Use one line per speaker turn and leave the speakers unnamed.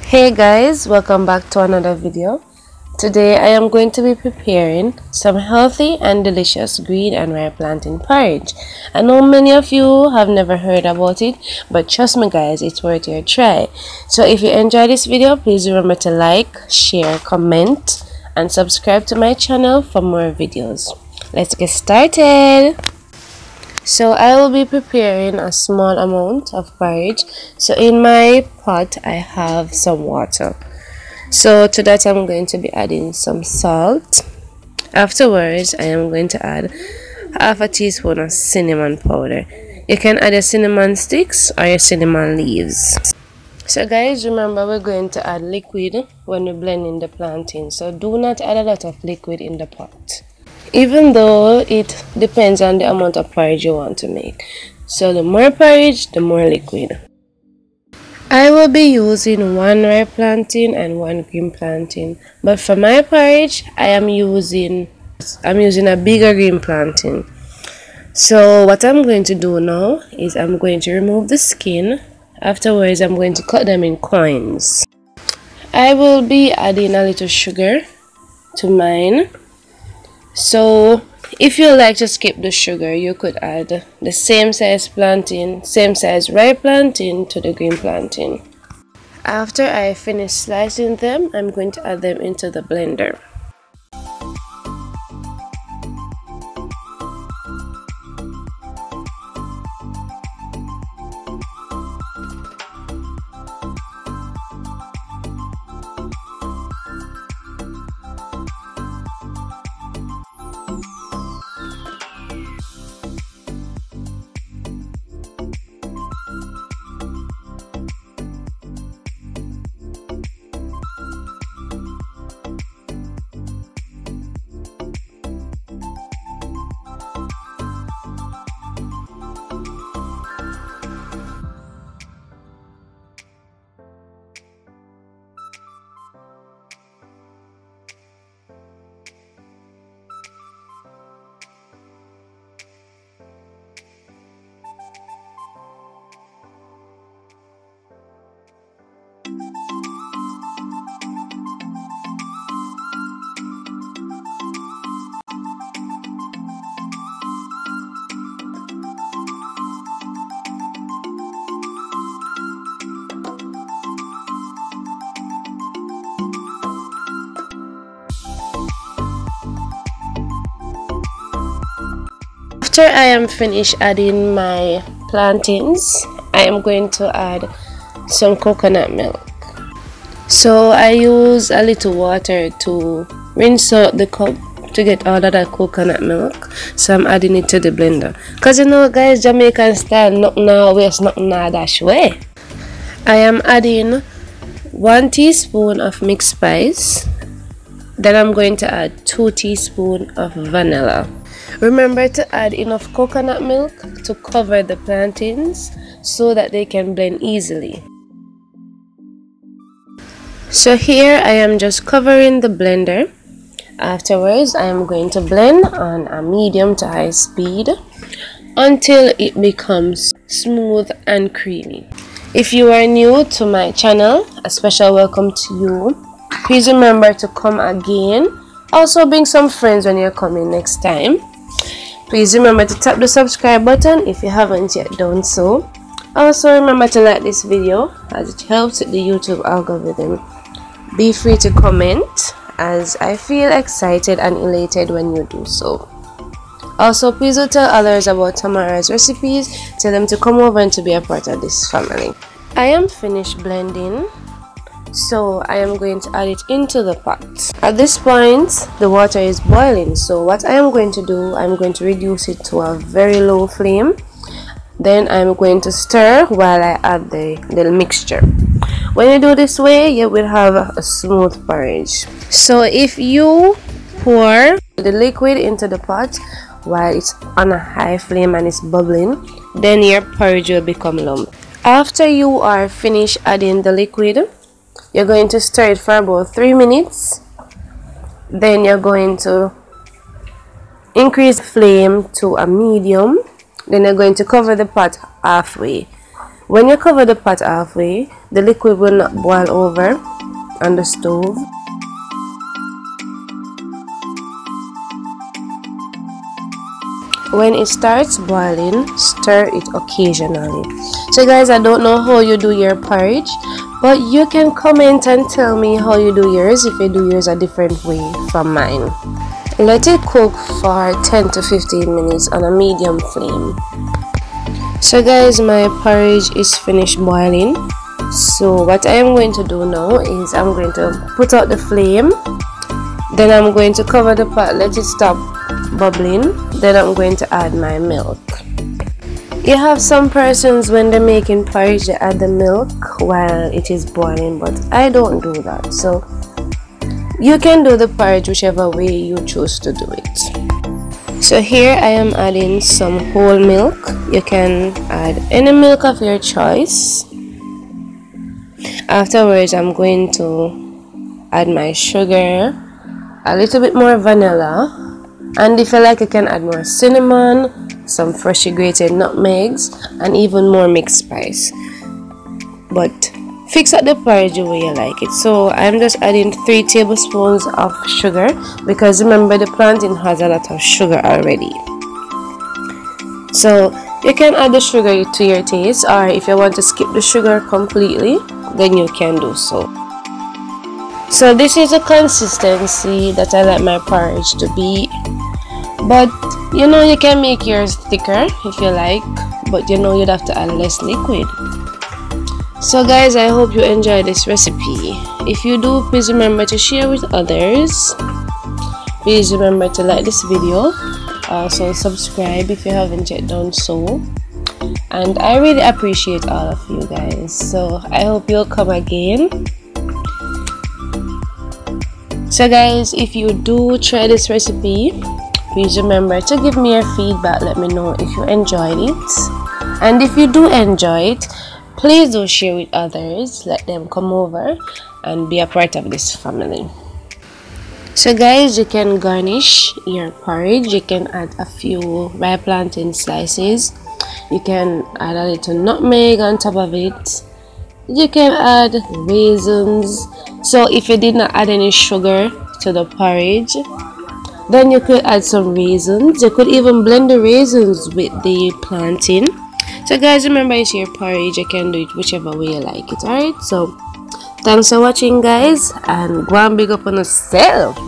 Hey guys, welcome back to another video. Today I am going to be preparing some healthy and delicious green and rye plantain porridge. I know many of you have never heard about it, but trust me guys, it's worth your try. So if you enjoyed this video, please remember to like, share, comment and subscribe to my channel for more videos. Let's get started. So I will be preparing a small amount of porridge. So in my pot I have some water. So to that I'm going to be adding some salt. Afterwards I am going to add half a teaspoon of cinnamon powder. You can add your cinnamon sticks or your cinnamon leaves. So guys, remember we're going to add liquid when we blend in the plantain. So do not add a lot of liquid in the pot, even though it depends on the amount of porridge you want to make. So the more porridge, the more liquid. I will be using one rye plantain and one green plantain, but for my porridge I'm using a bigger green plantain. So what I'm going to do now is I'm going to remove the skin. Afterwards I'm going to cut them in coins. I will be adding a little sugar to mine. So if you like to skip the sugar, you could add the same size rye plantain to the green plantain. After I finish slicing them, I'm going to add them into the blender. After I am finished adding my plantains, I am going to add some coconut milk. So I use a little water to rinse out the cup to get all of that coconut milk. So I'm adding it to the blender. Cause you know guys, Jamaican style, nothing now waste, nothing now dash way. I am adding 1 teaspoon of mixed spice. Then I'm going to add 2 teaspoons of vanilla. Remember to add enough coconut milk to cover the plantains so that they can blend easily. So here I am just covering the blender. Afterwards I am going to blend on a medium to high speed until it becomes smooth and creamy. If you are new to my channel, a special welcome to you. Please remember to come again. Also bring some friends when you're coming next time. Please remember to tap the subscribe button if you haven't yet done so. Also remember to like this video as it helps with the YouTube algorithm. Be free to comment as I feel excited and elated when you do so. Also please do tell others about Tamara's recipes. Tell them to come over and to be a part of this family. I am finished blending. So I am going to add it into the pot. At this point the water is boiling, so what I am going to do, I'm going to reduce it to a very low flame. Then I'm going to stir while I add the mixture. When you do this way, you will have a smooth porridge. So if you pour the liquid into the pot while it's on a high flame and it's bubbling, then your porridge will become lump. After you are finished adding the liquid, you're going to stir it for about 3 minutes. Then you're going to increase the flame to a medium. Then you're going to cover the pot halfway. When you cover the pot halfway, the liquid will not boil over on the stove. When it starts boiling, stir it occasionally. So guys, I don't know how you do your porridge, but you can comment and tell me how you do yours if you do yours a different way from mine. Let it cook for 10 to 15 minutes on a medium flame. So guys, my porridge is finished boiling. So what I am going to do now is I'm going to put out the flame. Then I'm going to cover the pot, let it stop bubbling. Then I'm going to add my milk. You have some persons, when they're making porridge, they add the milk while it is boiling, but I don't do that. So you can do the porridge whichever way you choose to do it. So here I am adding some whole milk. You can add any milk of your choice. Afterwards, I'm going to add my sugar, a little bit more vanilla, and if you like, you can add more cinnamon, some freshly grated nutmegs, and even more mixed spice. But fix up the porridge the way you like it. So I'm just adding 3 tablespoons of sugar, because remember, the plantain has a lot of sugar already. So you can add the sugar to your taste, or if you want to skip the sugar completely, then you can do so. So this is a consistency that I like my porridge to be. But you know, you can make yours thicker if you like, but you know, you'd have to add less liquid. So guys, I hope you enjoy this recipe. If you do, please remember to share with others. Please remember to like this video. Also subscribe if you haven't yet done so. And I really appreciate all of you guys. So I hope you'll come again. So guys, if you do try this recipe, please remember to give me your feedback. Let me know if you enjoyed it. And if you do enjoy it, please do share with others. Let them come over and be a part of this family. So guys, you can garnish your porridge. You can add a few ripe plantain slices. You can add a little nutmeg on top of it. You can add raisins. So if you did not add any sugar to the porridge, then you could add some raisins. You could even blend the raisins with the plantain. So guys, remember, it's your porridge. You can do it whichever way you like it. Alright, so thanks for watching guys, and go and big up on yourself.